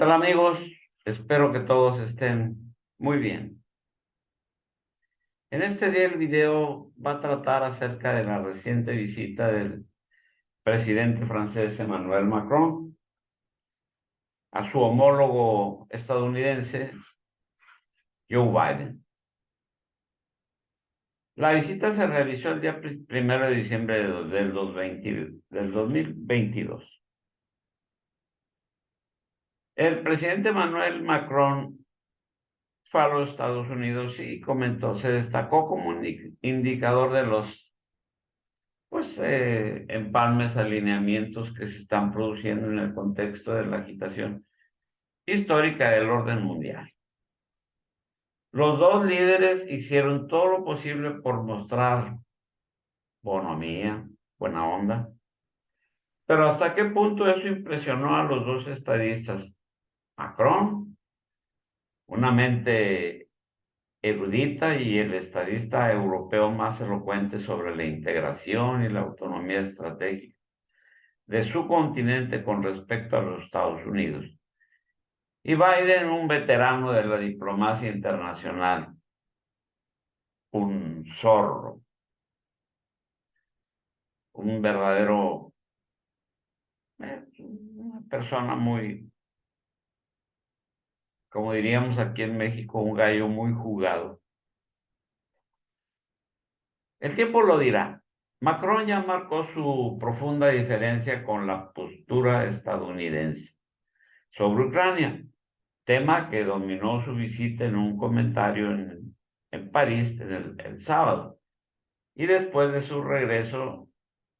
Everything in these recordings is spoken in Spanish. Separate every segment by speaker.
Speaker 1: tal, amigos? Espero que todos estén muy bien. En este día el video va a tratar acerca de la reciente visita del presidente francés Emmanuel Macron a su homólogo estadounidense Joe Biden. La visita se realizó el día 1 de diciembre del 2022. El presidente Emmanuel Macron fue a los Estados Unidos y comentó, se destacó como un indicador de los empalmes, alineamientos que se están produciendo en el contexto de la agitación histórica del orden mundial. Los dos líderes hicieron todo lo posible por mostrar bonomía, buena onda, pero ¿hasta qué punto eso impresionó a los dos estadistas? Macron, una mente erudita, y el estadista europeo más elocuente sobre la integración y la autonomía estratégica de su continente con respecto a los Estados Unidos. Y Biden, un veterano de la diplomacia internacional, un zorro, un verdadero, una persona muy, como diríamos aquí en México, un gallo muy jugado. El tiempo lo dirá. Macron ya marcó su profunda diferencia con la postura estadounidense sobre Ucrania, tema que dominó su visita en un comentario en París el sábado. Y después de su regreso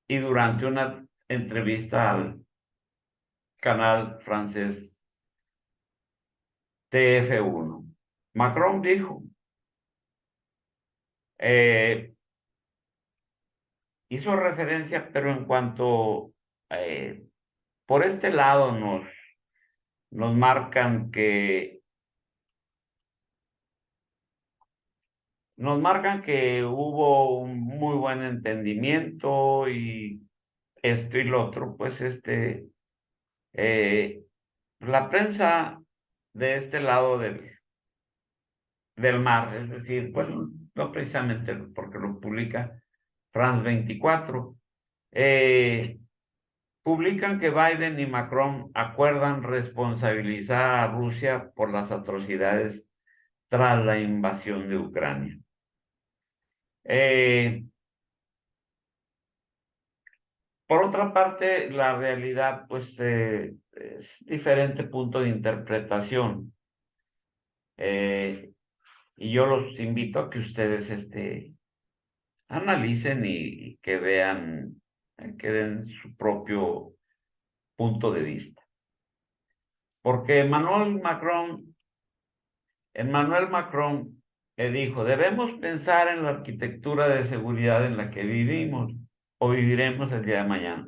Speaker 1: y durante una entrevista al canal francés TF1, Macron dijo, hizo referencia, pero en cuanto por este lado nos marcan que hubo un muy buen entendimiento y esto y lo otro, pues la prensa de este lado del mar, es decir, pues no precisamente porque lo publica France 24, publican que Biden y Macron acuerdan responsabilizar a Rusia por las atrocidades tras la invasión de Ucrania. Por otra parte, la realidad, pues, es diferente punto de interpretación. Y yo los invito a que ustedes analicen y que vean, que den su propio punto de vista. Porque Emmanuel Macron dijo, debemos pensar en la arquitectura de seguridad en la que vivimos o viviremos el día de mañana.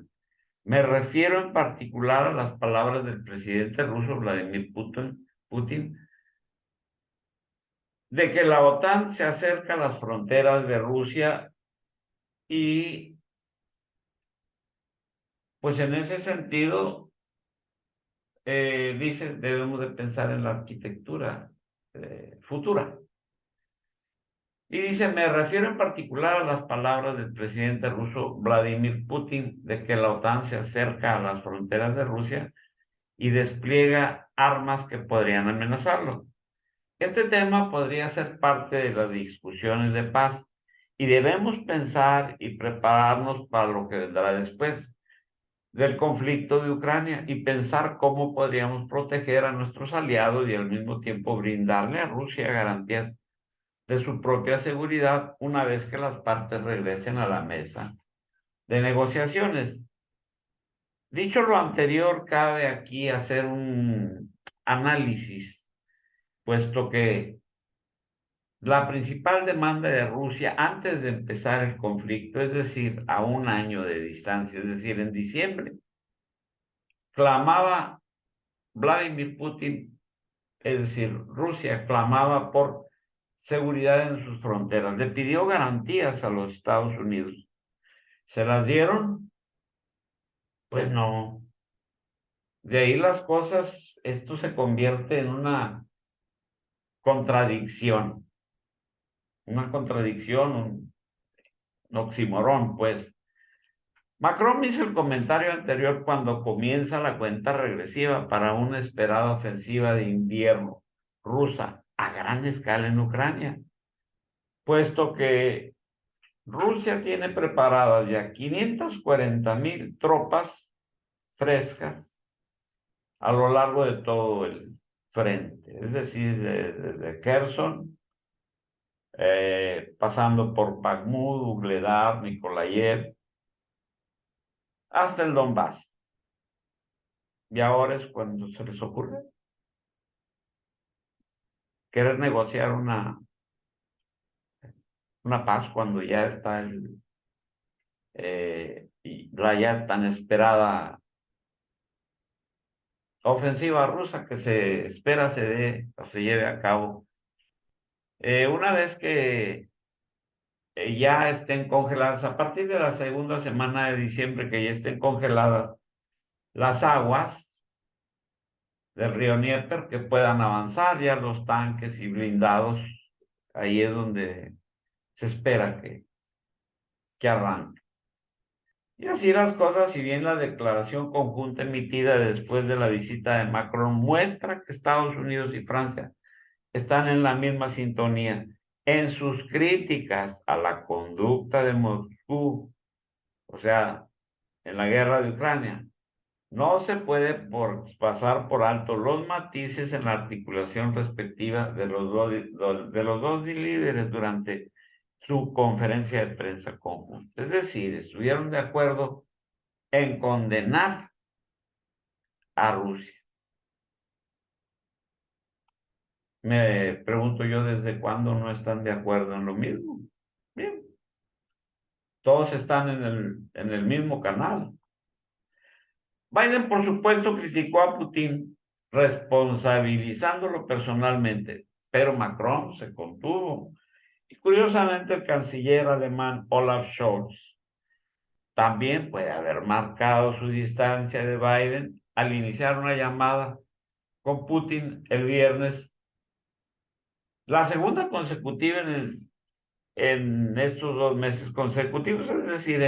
Speaker 1: Me refiero en particular a las palabras del presidente ruso Vladimir Putin, de que la OTAN se acerca a las fronteras de Rusia y, pues en ese sentido, dice, debemos de pensar en la arquitectura futura. Y dice, me refiero en particular a las palabras del presidente ruso Vladimir Putin de que la OTAN se acerca a las fronteras de Rusia y despliega armas que podrían amenazarlo. Este tema podría ser parte de las discusiones de paz y debemos pensar y prepararnos para lo que vendrá después del conflicto de Ucrania y pensar cómo podríamos proteger a nuestros aliados y al mismo tiempo brindarle a Rusia garantías de su propia seguridad una vez que las partes regresen a la mesa de negociaciones. Dicho lo anterior, cabe aquí hacer un análisis, puesto que la principal demanda de Rusia antes de empezar el conflicto, es decir, a un año de distancia, es decir, en diciembre, clamaba Vladimir Putin, es decir, Rusia clamaba por seguridad en sus fronteras, le pidió garantías a los Estados Unidos. ¿Se las dieron? Pues no. De ahí las cosas esto se convierte en una contradicción, un oxímoron, pues. Macron hizo el comentario anterior cuando comienza la cuenta regresiva para una esperada ofensiva de invierno rusa a gran escala en Ucrania, puesto que Rusia tiene preparadas ya 540,000 tropas frescas a lo largo de todo el frente, es decir, desde Kherson, pasando por Bakhmut, Ugledar, Nikolayev, hasta el Donbass. Y ahora es cuando se les ocurre querer negociar una paz cuando ya está la ya tan esperada ofensiva rusa que se espera se dé o se lleve a cabo. Una vez que ya estén congeladas, a partir de la segunda semana de diciembre, que ya estén congeladas las aguas del río Dnieper, que puedan avanzar ya los tanques y blindados, ahí es donde se espera que arranque. Y así las cosas, si bien la declaración conjunta emitida después de la visita de Macron muestra que Estados Unidos y Francia están en la misma sintonía en sus críticas a la conducta de Moscú, o sea, en la guerra de Ucrania. No se puede pasar por alto los matices en la articulación respectiva de los dos líderes durante su conferencia de prensa conjunta. Es decir, estuvieron de acuerdo en condenar a Rusia. Me pregunto yo desde cuándo no están de acuerdo en lo mismo. Bien, todos están en el mismo canal. Biden, por supuesto, criticó a Putin responsabilizándolo personalmente, pero Macron se contuvo. Y curiosamente, el canciller alemán Olaf Scholz también puede haber marcado su distancia de Biden al iniciar una llamada con Putin el viernes, la segunda consecutiva en estos 2 meses consecutivos, es decir,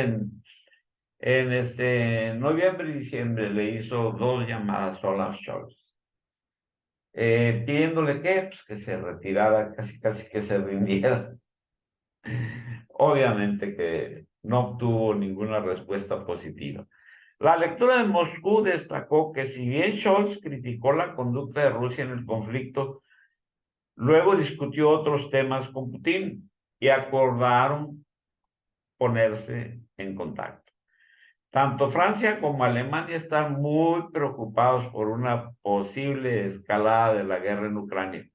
Speaker 1: en noviembre y diciembre le hizo 2 llamadas a Olaf Scholz, pidiéndole pues, que se retirara, casi que se rindiera. Obviamente que no obtuvo ninguna respuesta positiva. La lectura de Moscú destacó que si bien Scholz criticó la conducta de Rusia en el conflicto, luego discutió otros temas con Putin y acordaron ponerse en contacto. Tanto Francia como Alemania están muy preocupados por una posible escalada de la guerra en Ucrania,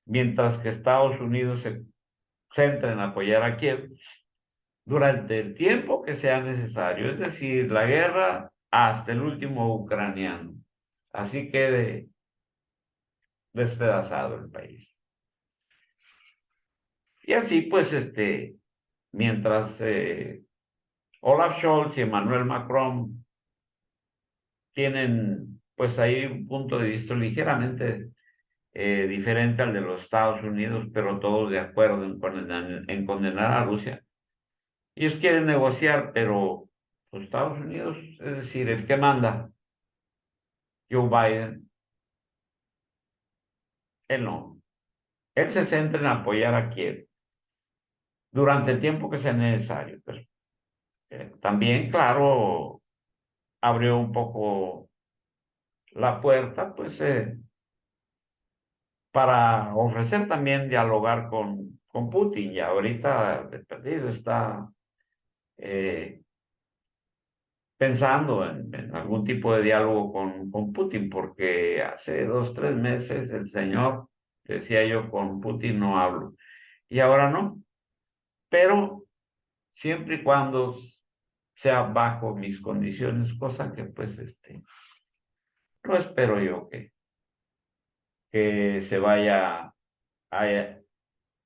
Speaker 1: mientras que Estados Unidos se centra en apoyar a Kiev durante el tiempo que sea necesario, es decir, la guerra hasta el último ucraniano. Así quede despedazado el país. Y así pues, mientras Olaf Scholz y Emmanuel Macron tienen pues ahí un punto de vista ligeramente diferente al de los Estados Unidos, pero todos de acuerdo en condenar a Rusia. Ellos quieren negociar, pero los Estados Unidos, es decir, el que manda, Joe Biden, él no. Él se centra en apoyar a Kiev durante el tiempo que sea necesario. Pero, también, claro, abrió un poco la puerta, pues, para ofrecer también dialogar con Putin. Y ahorita, de perdido, está pensando en algún tipo de diálogo con Putin, porque hace 2, 3 meses el señor decía yo con Putin no hablo. Y ahora no, pero siempre y cuando sea bajo mis condiciones, cosa que pues no espero yo que se vaya a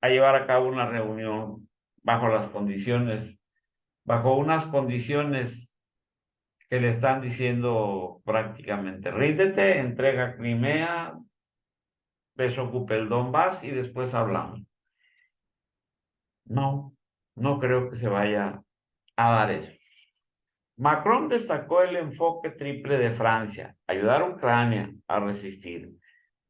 Speaker 1: llevar a cabo una reunión bajo unas condiciones que le están diciendo prácticamente, ríndete, entrega Crimea, desocupe el Donbass y después hablamos. No, no creo que se vaya a dar eso. Macron destacó el enfoque triple de Francia: ayudar a Ucrania a resistir,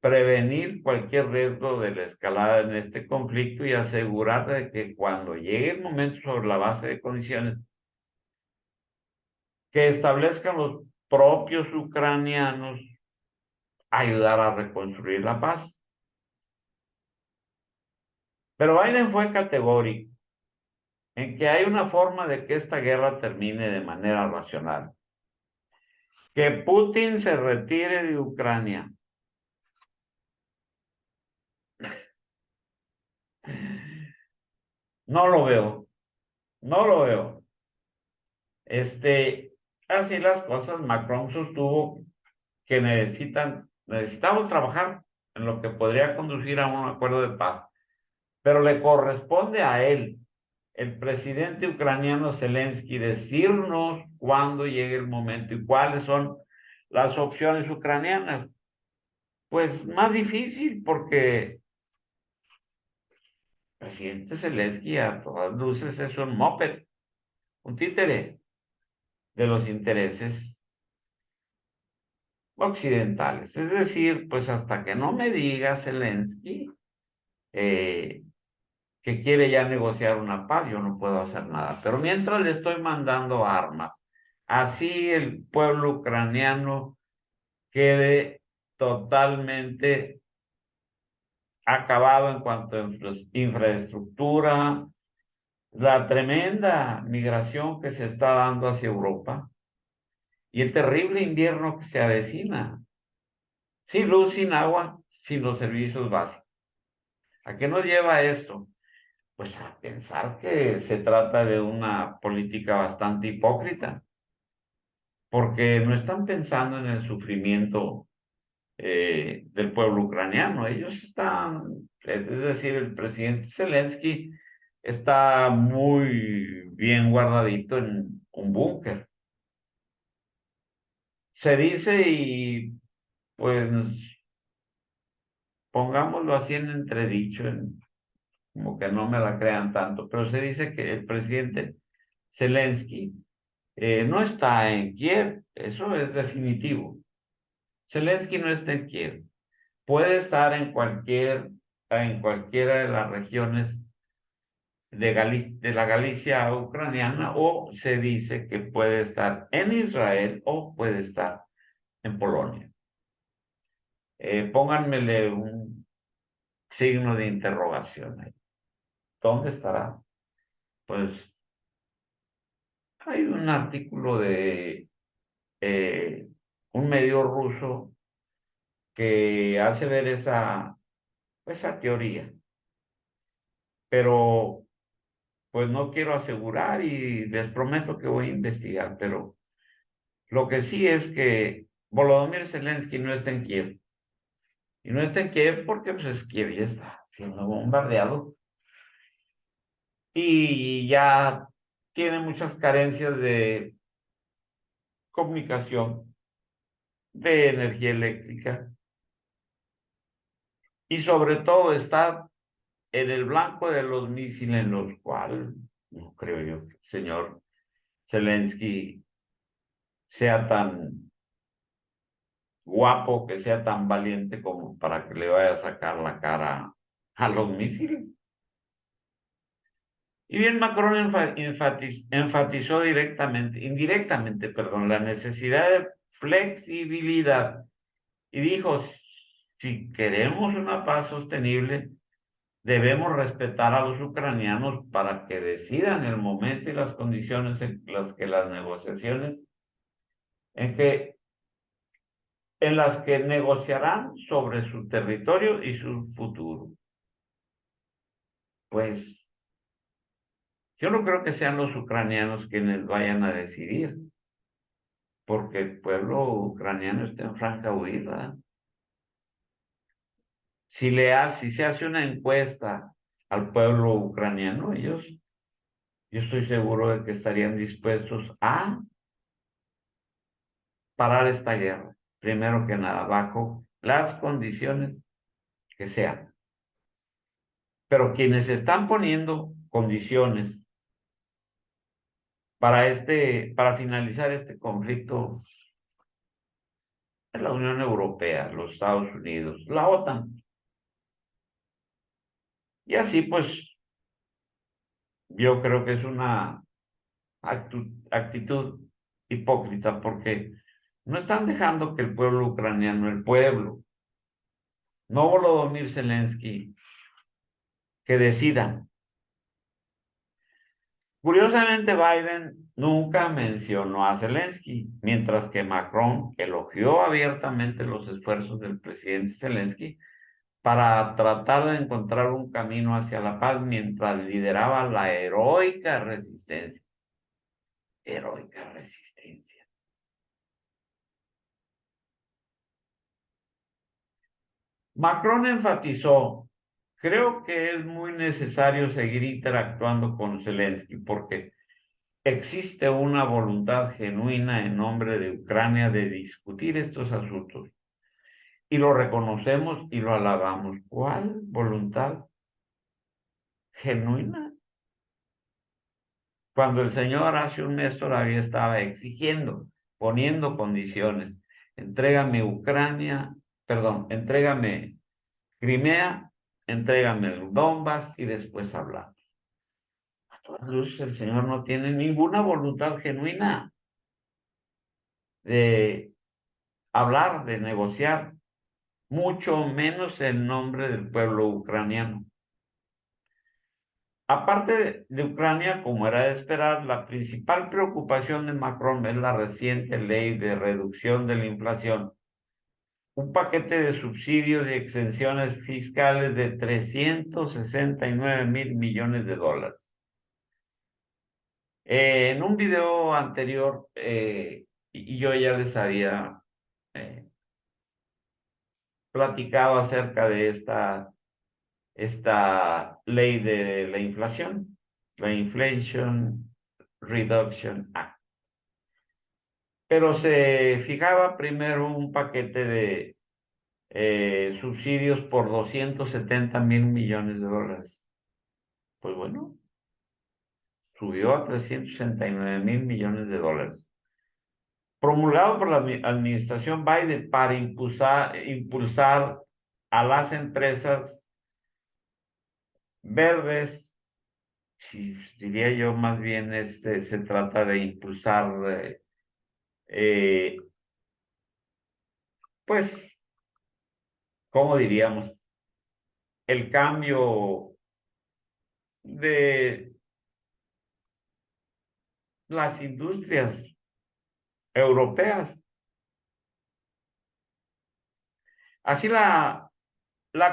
Speaker 1: prevenir cualquier riesgo de la escalada en este conflicto y asegurar de que cuando llegue el momento, sobre la base de condiciones que establezcan los propios ucranianos, ayudar a reconstruir la paz. Pero Biden fue categórico en que hay una forma de que esta guerra termine de manera racional: que Putin se retire de Ucrania. No lo veo, no lo veo. Así las cosas, Macron sostuvo que necesitamos trabajar en lo que podría conducir a un acuerdo de paz, pero le corresponde a él, el presidente ucraniano Zelensky, decirnos cuándo llegue el momento y cuáles son las opciones ucranianas. Pues más difícil porque el presidente Zelensky a todas luces es un moped, un títere de los intereses occidentales. Es decir, pues hasta que no me diga Zelensky eh, que quiere ya negociar una paz, yo no puedo hacer nada. Pero mientras le estoy mandando armas, así el pueblo ucraniano quede totalmente acabado en cuanto a infraestructura, la tremenda migración que se está dando hacia Europa y el terrible invierno que se avecina, sin luz, sin agua, sin los servicios básicos. ¿A qué nos lleva esto? Pues a pensar que se trata de una política bastante hipócrita, porque no están pensando en el sufrimiento del pueblo ucraniano. Ellos están, es decir, el presidente Zelensky está muy bien guardadito en un búnker. Se dice, y pues pongámoslo así en entredicho, como que no me la crean tanto, pero se dice que el presidente Zelensky no está en Kiev, eso es definitivo. Zelensky no está en Kiev. Puede estar en cualquiera de las regiones de la Galicia ucraniana, o se dice que puede estar en Israel o puede estar en Polonia. Pónganmele un signo de interrogación ahí. ¿Dónde estará? Pues hay un artículo de un medio ruso que hace ver esa teoría, pero pues no quiero asegurar y les prometo que voy a investigar, pero lo que sí es que Volodymyr Zelensky no está en Kiev. Y no está en Kiev porque pues Kiev ya está siendo bombardeado y ya tiene muchas carencias de comunicación, de energía eléctrica y sobre todo está en el blanco de los misiles, en los cuales no creo yo que el señor Zelensky sea tan guapo, que sea tan valiente como para que le vaya a sacar la cara a los misiles. Y bien, Macron enfatizó indirectamente, perdón, la necesidad de flexibilidad y dijo: si queremos una paz sostenible, debemos respetar a los ucranianos para que decidan el momento y las condiciones en las que las negociaciones, en que en las que negociarán sobre su territorio y su futuro. Pues yo no creo que sean los ucranianos quienes vayan a decidir, porque el pueblo ucraniano está en franca huida. Si se hace una encuesta al pueblo ucraniano, yo estoy seguro de que estarían dispuestos a, parar esta guerra, primero que nada, bajo las condiciones que sean. Pero quienes están poniendo condiciones para finalizar este conflicto es la Unión Europea, los Estados Unidos, la OTAN. Y así pues, yo creo que es una actitud hipócrita porque no están dejando que el pueblo ucraniano, el pueblo, no Volodymyr Zelensky, que decida. Curiosamente, Biden nunca mencionó a Zelensky, mientras que Macron elogió abiertamente los esfuerzos del presidente Zelensky para tratar de encontrar un camino hacia la paz mientras lideraba la heroica resistencia. Heroica resistencia. Macron enfatizó, creo que es muy necesario seguir interactuando con Zelensky porque existe una voluntad genuina en nombre de Ucrania de discutir estos asuntos y lo reconocemos y lo alabamos. ¿Cuál voluntad genuina? Cuando el señor hace un mes todavía estaba exigiendo, poniendo condiciones. Entrégame Ucrania, perdón, entrégame Crimea, entrégame el Donbass y después hablamos. A todas luces el señor no tiene ninguna voluntad genuina de hablar, de negociar, mucho menos en nombre del pueblo ucraniano. Aparte de Ucrania, como era de esperar, la principal preocupación de Macron es la reciente ley de reducción de la inflación, un paquete de subsidios y exenciones fiscales de 369 mil millones de dólares. En un video anterior, y yo ya les había eh, platicado acerca de esta ley de la inflación, la Inflation Reduction Act. Pero se fijaba primero un paquete de subsidios por 270 mil millones de dólares. Pues bueno, subió a 369 mil millones de dólares. Promulgado por la administración Biden para impulsar a las empresas verdes, si diría yo más bien se trata de impulsar eh, pues, ¿cómo diríamos? El cambio de las industrias europeas. Así la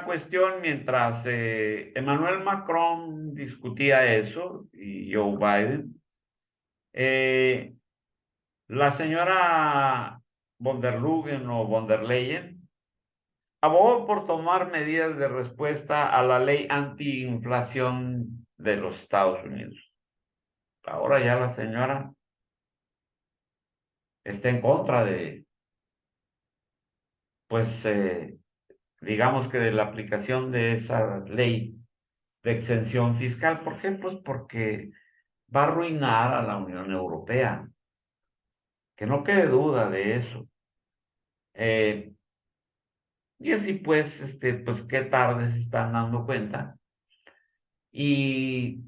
Speaker 1: cuestión, mientras Emmanuel Macron discutía eso y Joe Biden, eh, la señora von der Leyen o von der Leyen abogó por tomar medidas de respuesta a la ley antiinflación de los Estados Unidos. Ahora ya la señora está en contra de, pues, digamos que de la aplicación de esa ley de exención fiscal. ¿Por qué? Pues porque va a arruinar a la Unión Europea. Que no quede duda de eso. Eh, y así pues, pues qué tarde se están dando cuenta. Y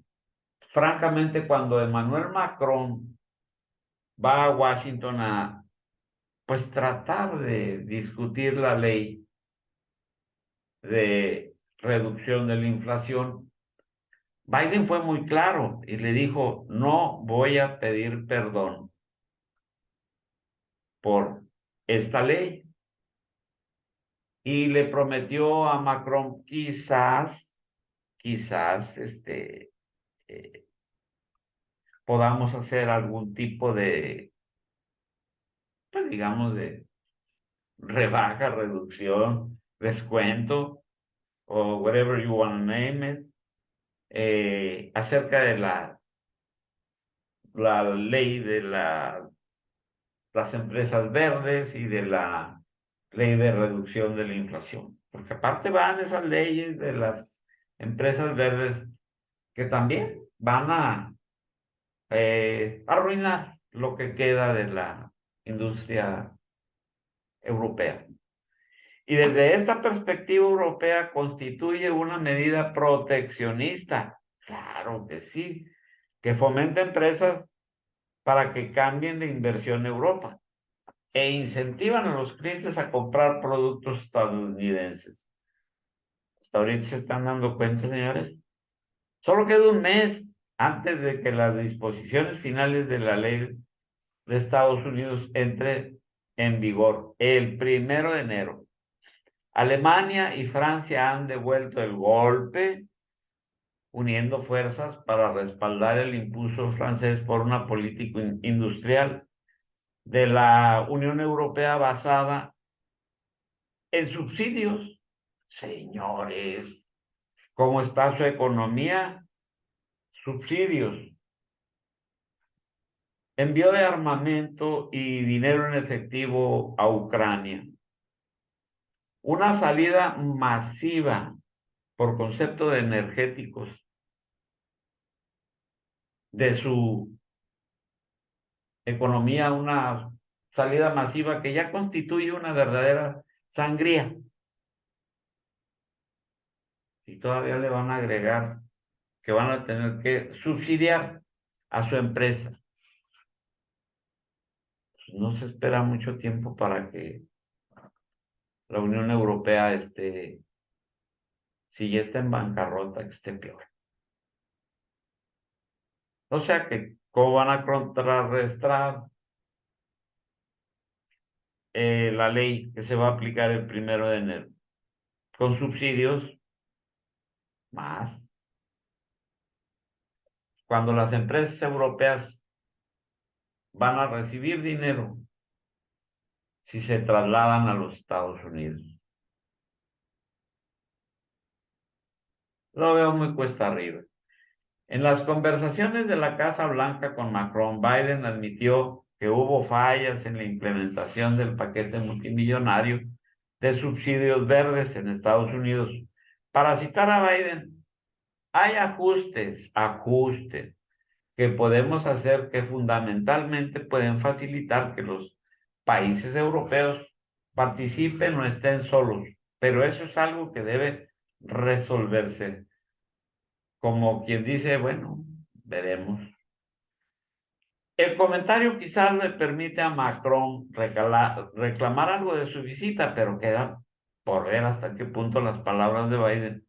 Speaker 1: francamente, cuando Emmanuel Macron va a Washington a, pues tratar de discutir la ley de reducción de la inflación, Biden fue muy claro y le dijo, no voy a pedir perdón por esta ley. Y le prometió a Macron quizás, eh, podamos hacer algún tipo de, pues digamos, de rebaja, reducción, descuento, o whatever you want to name it, acerca de la ley de la las empresas verdes y de la ley de reducción de la inflación. Porque aparte van esas leyes de las empresas verdes que también van a arruinar lo que queda de la industria europea. Y desde esta perspectiva europea constituye una medida proteccionista. Claro que sí, que fomenta empresas para que cambien de inversión a Europa e incentivan a los clientes a comprar productos estadounidenses. Hasta ahorita se están dando cuenta, señores. Solo queda un mes antes de que las disposiciones finales de la ley de Estados Unidos entre en vigor el 1 de enero. Alemania y Francia han devuelto el golpe, uniendo fuerzas para respaldar el impulso francés por una política industrial de la Unión Europea basada en subsidios. Señores, ¿cómo está su economía? Subsidios. Envío de armamento y dinero en efectivo a Ucrania. Una salida masiva por concepto de energéticos de su economía, una salida masiva que ya constituye una verdadera sangría. Y todavía le van a agregar que van a tener que subsidiar a su empresa. No se espera mucho tiempo para que la Unión Europea esté, si ya está en bancarrota, que esté peor. O sea que, ¿cómo van a contrarrestar la ley que se va a aplicar el 1 de enero? Con subsidios más. Cuando las empresas europeas van a recibir dinero si se trasladan a los Estados Unidos. Lo veo muy cuesta arriba. En las conversaciones de la Casa Blanca con Macron, Biden admitió que hubo fallas en la implementación del paquete multimillonario de subsidios verdes en Estados Unidos. Para citar a Biden, hay ajustes que podemos hacer que fundamentalmente pueden facilitar que los países europeos participen o estén solos, pero eso es algo que debe resolverse. Como quien dice, bueno, veremos. El comentario quizás le permite a Macron reclamar algo de su visita, pero queda por ver hasta qué punto las palabras de Biden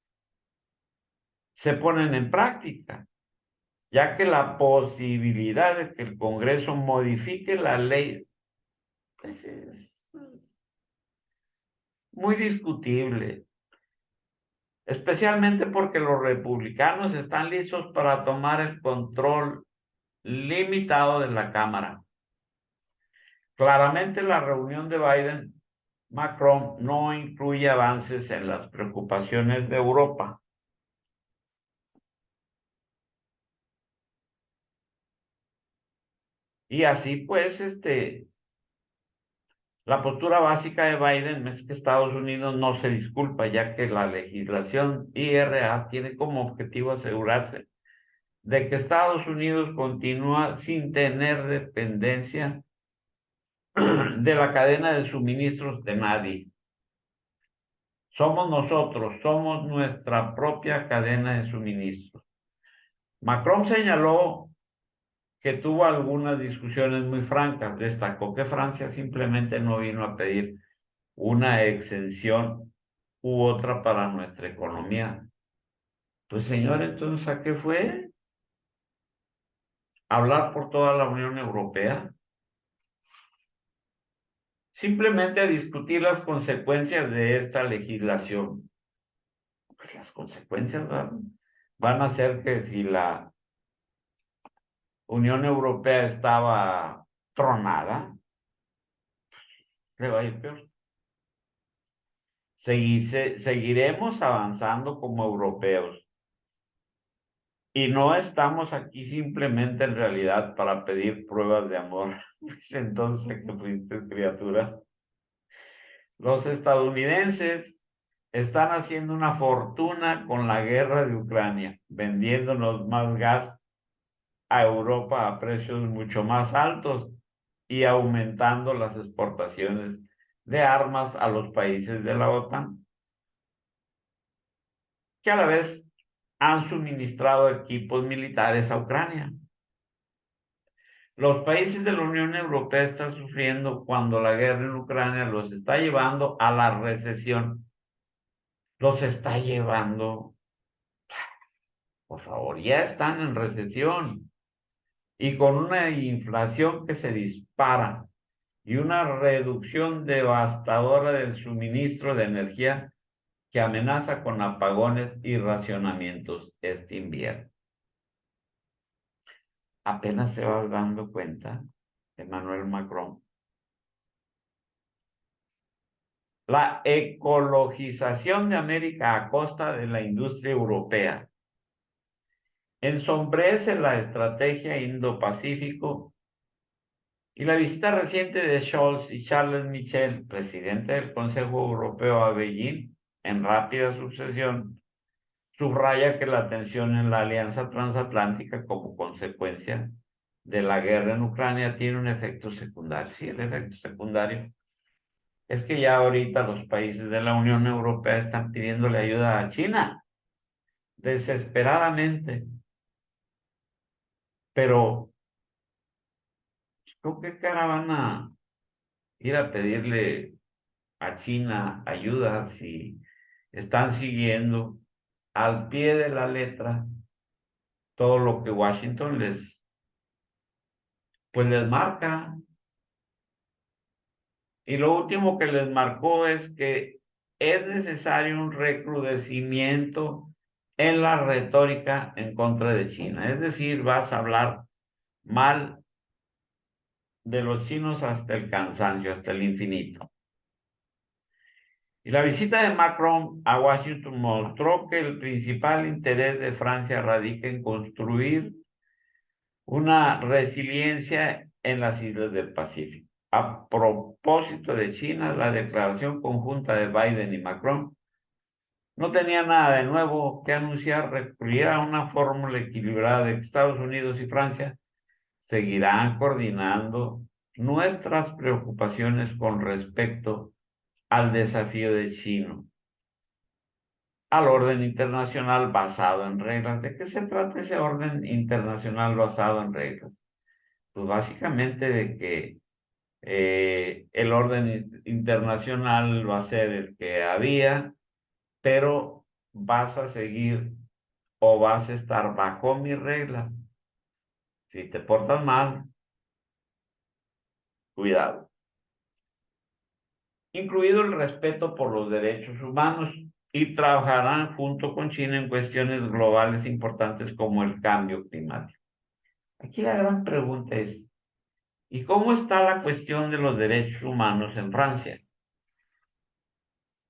Speaker 1: se ponen en práctica, ya que la posibilidad de que el Congreso modifique la ley pues es muy discutible, especialmente porque los republicanos están listos para tomar el control limitado de la Cámara. Claramente la reunión de Biden-Macron no incluye avances en las preocupaciones de Europa. Y así pues, la postura básica de Biden es que Estados Unidos no se disculpa, ya que la legislación IRA tiene como objetivo asegurarse de que Estados Unidos continúa sin tener dependencia de la cadena de suministros de nadie. Somos nosotros, somos nuestra propia cadena de suministros. Macron señaló que tuvo algunas discusiones muy francas. Destacó que Francia simplemente no vino a pedir una exención u otra para nuestra economía. Pues señor, entonces, ¿a qué fue? ¿Hablar por toda la Unión Europea? Simplemente a discutir las consecuencias de esta legislación. Pues las consecuencias van a ser que si la Unión Europea estaba tronada, le va a ir peor. Seguiremos avanzando como europeos. Y no estamos aquí simplemente en realidad para pedir pruebas de amor. Pues entonces, ¿qué fuiste, criatura? Los estadounidenses están haciendo una fortuna con la guerra de Ucrania, vendiéndonos más gas a Europa a precios mucho más altos y aumentando las exportaciones de armas a los países de la OTAN, que a la vez han suministrado equipos militares a Ucrania. Los países de la Unión Europea están sufriendo cuando la guerra en Ucrania los está llevando a la recesión. Los está llevando, por favor, ya están en recesión y con una inflación que se dispara y una reducción devastadora del suministro de energía que amenaza con apagones y racionamientos este invierno. Apenas se va dando cuenta Emmanuel Macron. La ecologización de América a costa de la industria europea ensombrece la estrategia Indo-Pacífico y la visita reciente de Scholz y Charles Michel, presidente del Consejo Europeo a Beijing, en rápida sucesión, subraya que la tensión en la alianza transatlántica como consecuencia de la guerra en Ucrania tiene un efecto secundario. Sí, el efecto secundario es que ya ahorita los países de la Unión Europea están pidiéndole ayuda a China desesperadamente. Pero, ¿con qué cara van a ir a pedirle a China ayuda si están siguiendo al pie de la letra todo lo que Washington les marca? Y lo último que les marcó es que es necesario un recrudecimiento en la retórica en contra de China. Es decir, vas a hablar mal de los chinos hasta el cansancio, hasta el infinito. Y la visita de Macron a Washington mostró que el principal interés de Francia radica en construir una resiliencia en las islas del Pacífico. A propósito de China, la declaración conjunta de Biden y Macron no tenía nada de nuevo que anunciar, recurría a una fórmula equilibrada de que Estados Unidos y Francia seguirán coordinando nuestras preocupaciones con respecto al desafío de China, al orden internacional basado en reglas. ¿De qué se trata ese orden internacional basado en reglas? Pues básicamente de que el orden internacional va a ser el que había, pero vas a seguir o vas a estar bajo mis reglas. Si te portas mal, cuidado. Incluido el respeto por los derechos humanos, y trabajarán junto con China en cuestiones globales importantes como el cambio climático. Aquí la gran pregunta es, ¿y cómo está la cuestión de los derechos humanos en Francia?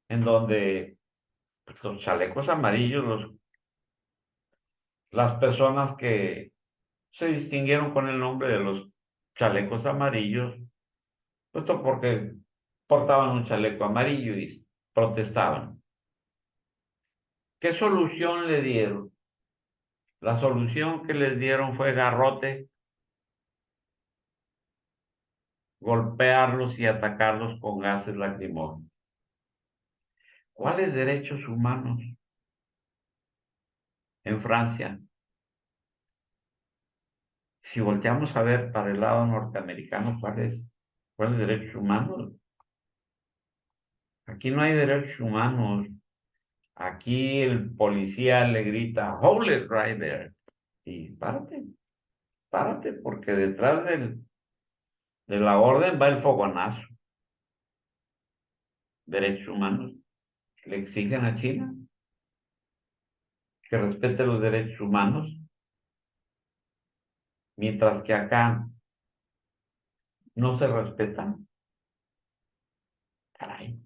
Speaker 1: En donde pues, los chalecos amarillos, las personas que se distinguieron con el nombre de los chalecos amarillos, puesto porque portaban un chaleco amarillo y protestaban. ¿Qué solución le dieron? La solución que les dieron fue garrote, golpearlos y atacarlos con gases lacrimógenos. ¿Cuáles derechos humanos en Francia? Si volteamos a ver para el lado norteamericano, ¿cuáles derechos humanos? Aquí no hay derechos humanos. Aquí el policía le grita, hold it right there. Y párate, porque detrás de la orden va el fogonazo. Derechos humanos. Le exigen a China que respete los derechos humanos, mientras que acá no se respetan. Caray.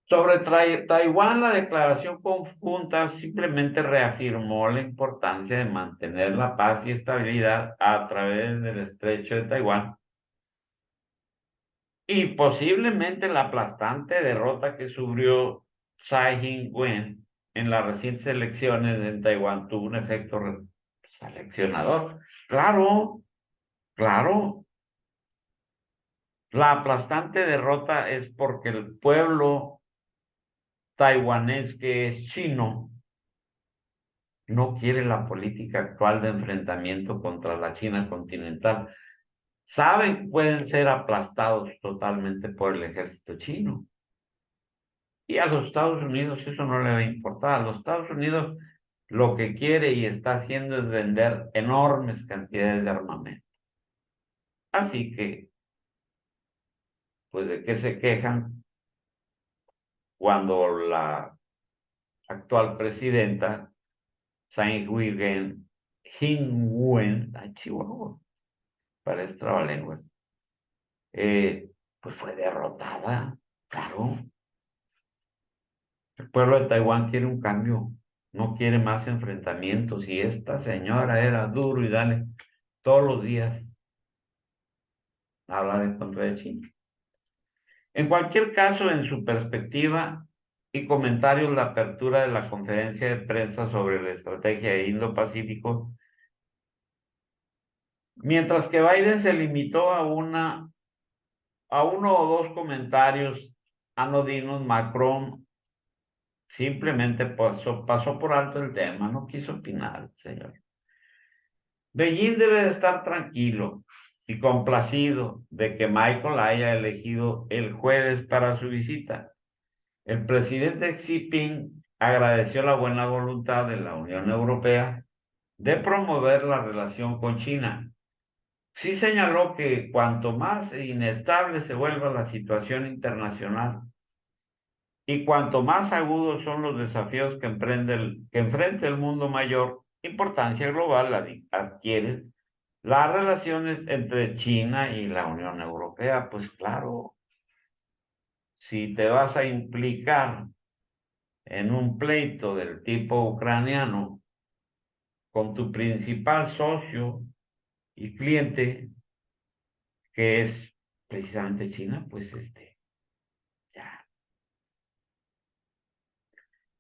Speaker 1: Sobre Taiwán, la declaración conjunta simplemente reafirmó la importancia de mantener la paz y estabilidad a través del estrecho de Taiwán y posiblemente la aplastante derrota que sufrió Tsai Ing-wen en las recientes elecciones en Taiwán tuvo un efecto seleccionador. Claro, claro. La aplastante derrota es porque el pueblo taiwanés, que es chino, no quiere la política actual de enfrentamiento contra la China continental. Saben que pueden ser aplastados totalmente por el ejército chino. Y a los Estados Unidos eso no le va a importar. A los Estados Unidos lo que quiere y está haciendo es vender enormes cantidades de armamento. Así que, pues, ¿de qué se quejan cuando la actual presidenta, Tsai Ing-wen, ay, Chihuahua, parece trabalenguas, pues fue derrotada? Claro. El pueblo de Taiwán quiere un cambio, no quiere más enfrentamientos. Y esta señora era duro y dale todos los días a hablar en contra de China. En cualquier caso, en su perspectiva y comentarios, la apertura de la conferencia de prensa sobre la estrategia de Indo-Pacífico, mientras que Biden se limitó a uno o dos comentarios anodinos, Macron simplemente pasó por alto el tema, no quiso opinar, señor. Beijing debe de estar tranquilo y complacido de que Michael haya elegido el jueves para su visita. El presidente Xi Jinping agradeció la buena voluntad de la Unión Europea de promover la relación con China. Sí señaló que cuanto más inestable se vuelva la situación internacional y cuanto más agudos son los desafíos que enfrenta el mundo, mayor importancia global adquieren las relaciones entre China y la Unión Europea. Pues claro, si te vas a implicar en un pleito del tipo ucraniano con tu principal socio y cliente, que es precisamente China, pues ya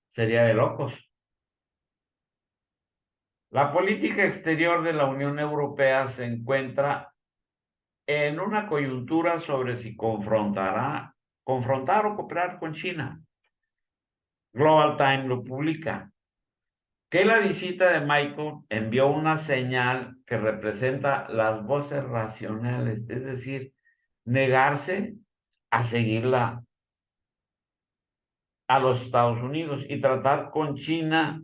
Speaker 1: sería de locos. La política exterior de la Unión Europea se encuentra en una coyuntura sobre si confrontar o cooperar con China. Global Times lo publica. Que la visita de Michael envió una señal que representa las voces racionales, es decir, negarse a seguirla a los Estados Unidos y tratar con China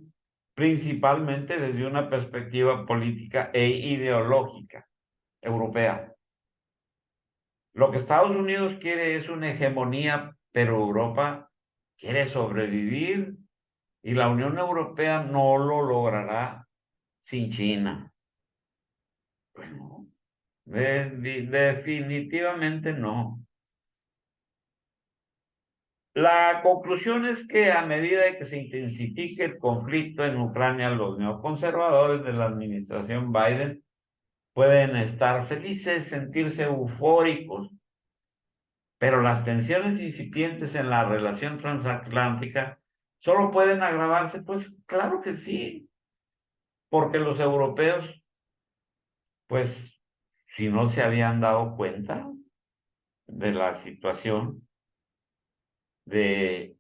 Speaker 1: principalmente desde una perspectiva política e ideológica europea. Lo que Estados Unidos quiere es una hegemonía, pero Europa quiere sobrevivir y la Unión Europea no lo logrará sin China. Bueno, definitivamente no. La conclusión es que a medida de que se intensifique el conflicto en Ucrania, los neoconservadores de la administración Biden pueden estar felices, sentirse eufóricos, pero las tensiones incipientes en la relación transatlántica solo pueden agravarse. Pues claro que sí, porque los europeos, pues, si no se habían dado cuenta de la situación, de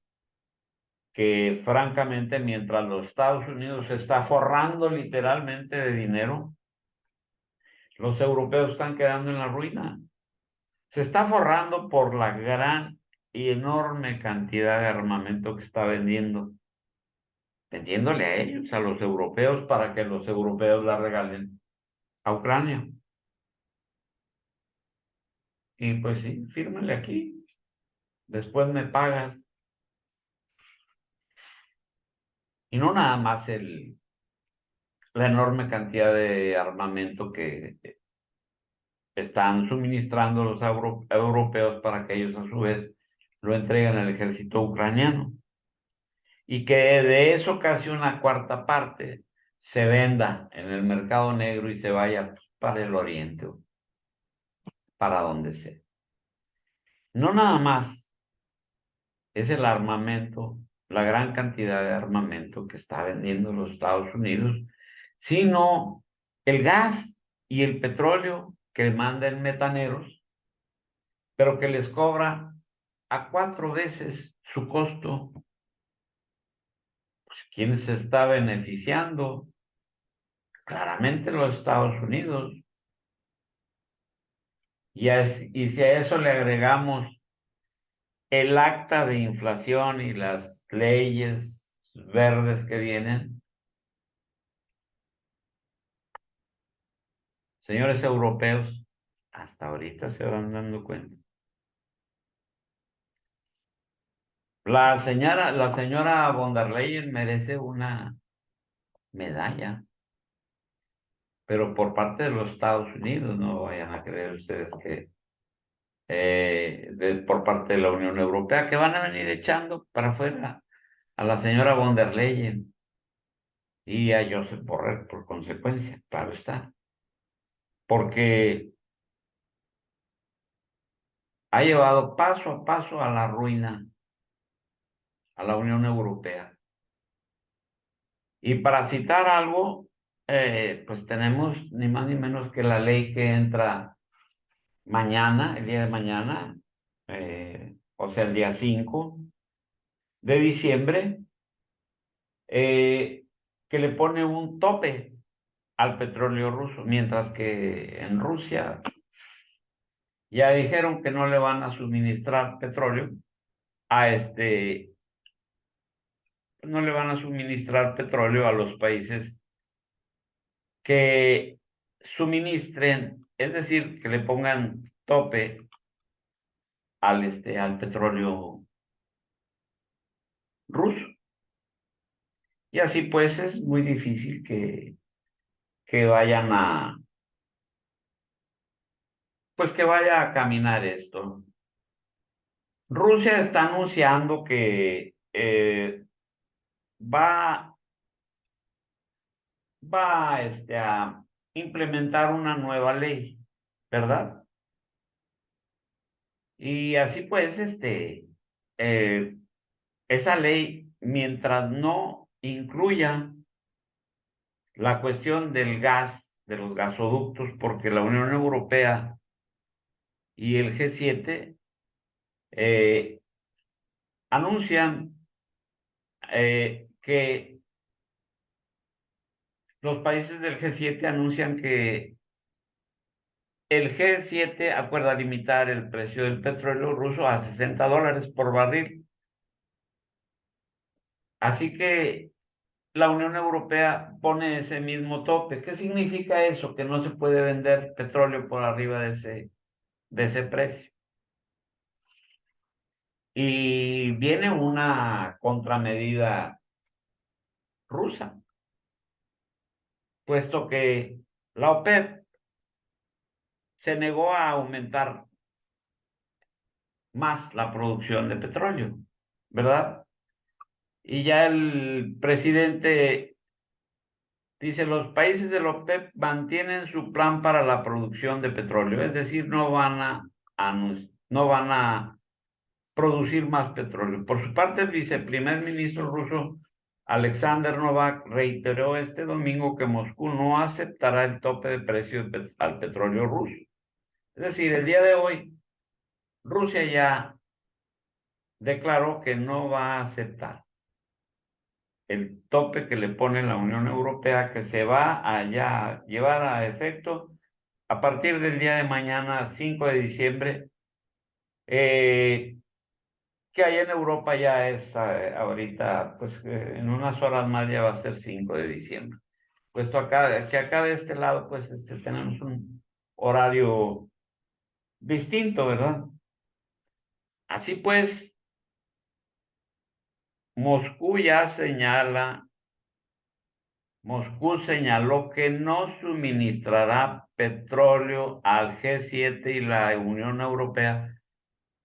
Speaker 1: que francamente mientras los Estados Unidos se está forrando literalmente de dinero, los europeos están quedando en la ruina. Se está forrando por la gran y enorme cantidad de armamento que está vendiéndole a ellos, a los europeos, para que los europeos la regalen a Ucrania. Y pues sí, fírmale aquí, después me pagas. Y no nada más la enorme cantidad de armamento que están suministrando los europeos para que ellos a su vez lo entregan al ejército ucraniano y que de eso casi una cuarta parte se venda en el mercado negro y se vaya pues, para el oriente o para donde sea. No nada más es el armamento, la gran cantidad de armamento que está vendiendo los Estados Unidos, sino el gas y el petróleo que mandan metaneros, pero que les cobra a 4 veces su costo. Pues, ¿quién se está beneficiando? Claramente los Estados Unidos. Y si a eso le agregamos el acta de inflación y las leyes verdes que vienen, señores europeos, hasta ahorita se van dando cuenta. La señora von der Leyen merece una medalla, pero por parte de los Estados Unidos, no vayan a creer ustedes que por parte de la Unión Europea, que van a venir echando para afuera a la señora von der Leyen y a Josep Borrell por consecuencia, claro está, porque ha llevado paso a paso a la ruina a la Unión Europea. Y para citar algo, pues tenemos ni más ni menos que la ley que entra mañana, el día de mañana, o sea, el día 5 de diciembre, que le pone un tope al petróleo ruso, mientras que en Rusia ya dijeron que no le van a suministrar petróleo no le van a suministrar petróleo a los países que suministren, es decir, que le pongan tope al petróleo ruso. Y así pues es muy difícil que vayan pues que vaya a caminar esto. Rusia está anunciando que va, a implementar una nueva ley, ¿verdad? Y así pues, eh, esa ley, mientras no incluya la cuestión del gas, de los gasoductos, porque la Unión Europea y el G7 eh, anuncian que los países del G7 anuncian que el G7 acuerda limitar el precio del petróleo ruso a $60 por barril. Así que la Unión Europea pone ese mismo tope. ¿Qué significa eso? Que no se puede vender petróleo por arriba de ese precio. Y viene una contramedida rusa, puesto que la OPEP se negó a aumentar más la producción de petróleo, ¿verdad? Y ya el presidente dice, los países de la OPEP mantienen su plan para la producción de petróleo, es decir, no van a producir más petróleo. Por su parte, el viceprimer ministro ruso Alexander Novak reiteró este domingo que Moscú no aceptará el tope de precio al petróleo ruso. Es decir, el día de hoy, Rusia ya declaró que no va a aceptar el tope que le pone la Unión Europea, que se va a ya llevar a efecto a partir del día de mañana, 5 de diciembre, que allá en Europa ya es ahorita, pues en unas horas más ya va a ser 5 de diciembre. Puesto que acá de este lado, pues tenemos un horario distinto, ¿verdad? Así pues, Moscú ya Moscú señaló que no suministrará petróleo al G7 y la Unión Europea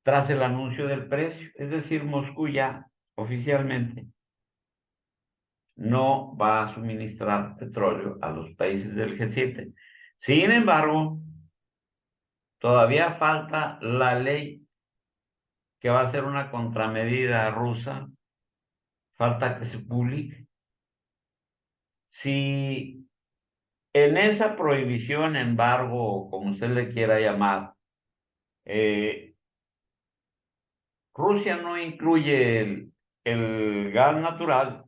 Speaker 1: tras el anuncio del precio. Es decir, Moscú ya oficialmente no va a suministrar petróleo a los países del G7. Sin embargo, todavía falta la ley que va a ser una contramedida rusa, falta que se publique. Si en esa prohibición, embargo, como usted le quiera llamar, Rusia no incluye el gas natural,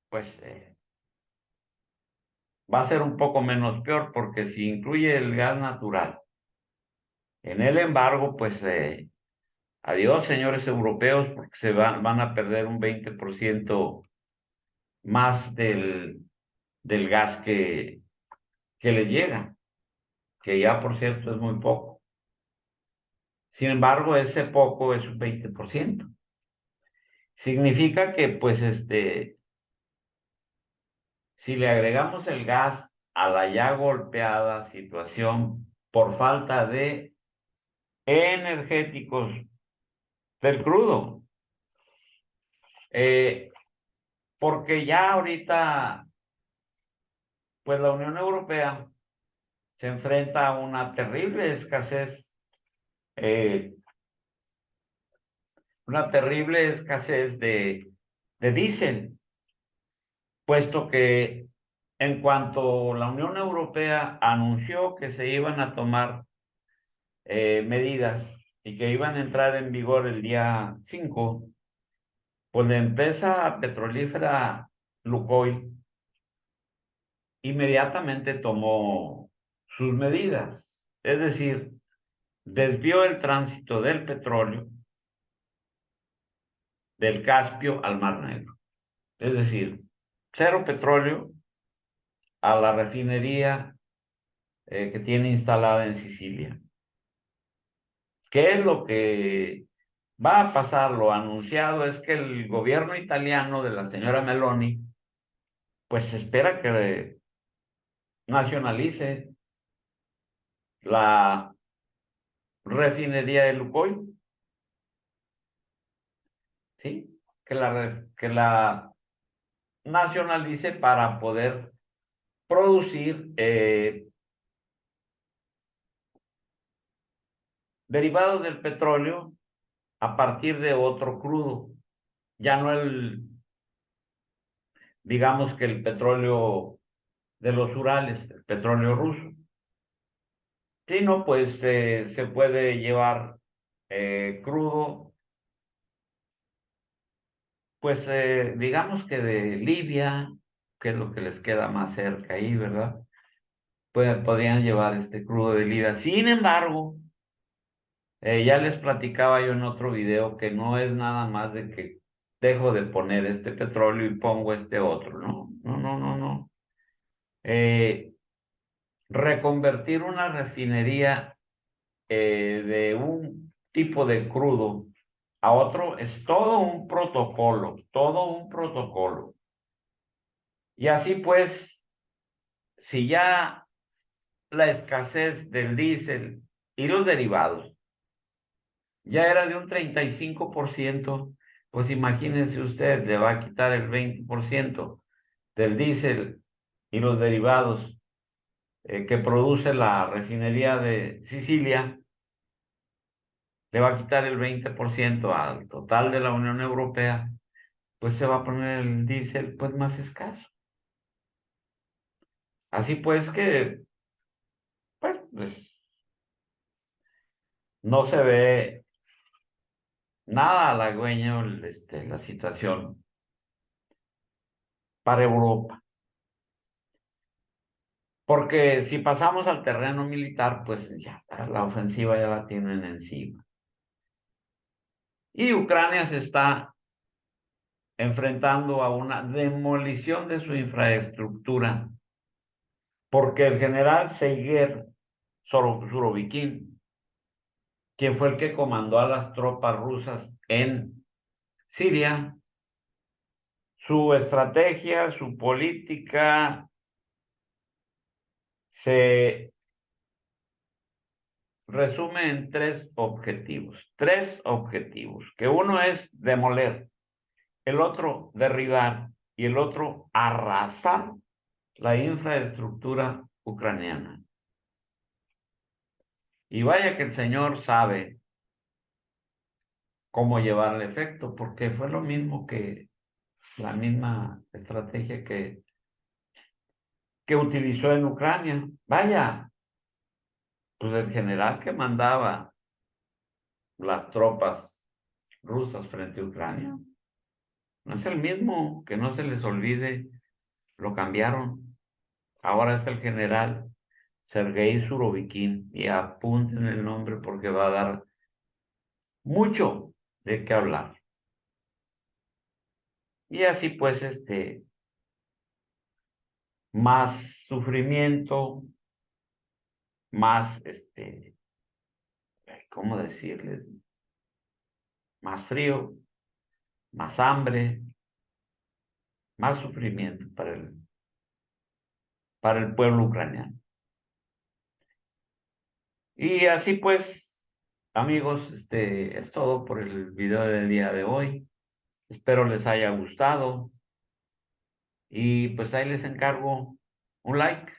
Speaker 1: pues va a ser un poco menos peor, porque si incluye el gas natural en el embargo, pues adiós, señores europeos, porque van a perder un 20% más del gas que les llega, que ya por cierto es muy poco. Sin embargo, ese poco es un 20%. Significa que, pues, si le agregamos el gas a la ya golpeada situación por falta de energéticos del crudo, porque ya ahorita, pues la Unión Europea se enfrenta a eh, una terrible escasez de diésel, puesto que en cuanto la Unión Europea anunció que se iban a tomar medidas y que iban a entrar en vigor el día 5, pues la empresa petrolífera Lukoil inmediatamente tomó sus medidas, es decir, desvió el tránsito del petróleo del Caspio al Mar Negro. Es decir, cero petróleo a la refinería que tiene instalada en Sicilia. ¿Qué es lo que va a pasar? Lo anunciado es que el gobierno italiano de la señora Meloni, pues espera que nacionalice la refinería de Lukoil, ¿sí? Que la nacionalice para poder producir derivados del petróleo a partir de otro crudo, ya no digamos que el petróleo de los Urales, el petróleo ruso, sino pues se puede llevar crudo, pues digamos que de Libia, que es lo que les queda más cerca ahí, ¿verdad? Pues podrían llevar este crudo de Libia. Sin embargo, ya les platicaba yo en otro video que no es nada más de que dejo de poner este petróleo y pongo este otro, no, no, no, no, no. Reconvertir una refinería de un tipo de crudo a otro es todo un protocolo, todo un protocolo. Y así pues, si ya la escasez del diésel y los derivados ya era de un 35%, pues imagínense usted, le va a quitar el 20% del diésel y los derivados que produce la refinería de Sicilia, le va a quitar el 20% al total de la Unión Europea, pues se va a poner el diésel pues más escaso. Así pues que, pues no se ve nada halagüeño la situación para Europa. Porque si pasamos al terreno militar, pues ya la ofensiva ya la tienen encima. Y Ucrania se está enfrentando a una demolición de su infraestructura, porque el general Seiger Surovikin, quien fue el que comandó a las tropas rusas en Siria, su estrategia, su política se resume en tres objetivos, que uno es demoler, el otro derribar y el otro arrasar la infraestructura ucraniana. Y vaya que el señor sabe cómo llevarle efecto, porque fue lo mismo que la misma estrategia que utilizó en Ucrania. Vaya, pues el general que mandaba las tropas rusas frente a Ucrania no es el mismo, que no se les olvide, lo cambiaron. Ahora es el general Sergei Surovikin, y apunten el nombre porque va a dar mucho de qué hablar. Y así pues, más sufrimiento, más, ¿cómo decirles? Más frío, más hambre, más sufrimiento para el pueblo ucraniano. Y así pues, amigos, es todo por el video del día de hoy. Espero les haya gustado y pues ahí les encargo un like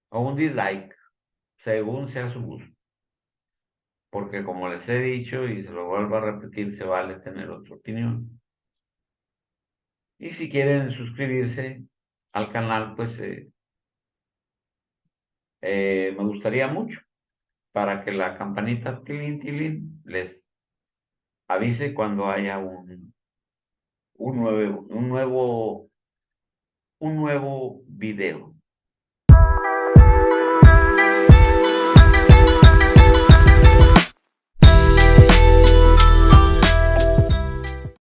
Speaker 1: o un dislike, según sea su gusto. Porque como les he dicho y se lo vuelvo a repetir, se vale tener otra opinión. Y si quieren suscribirse al canal, pues me gustaría mucho para que la campanita tilín, tilín les avise cuando haya un nuevo video.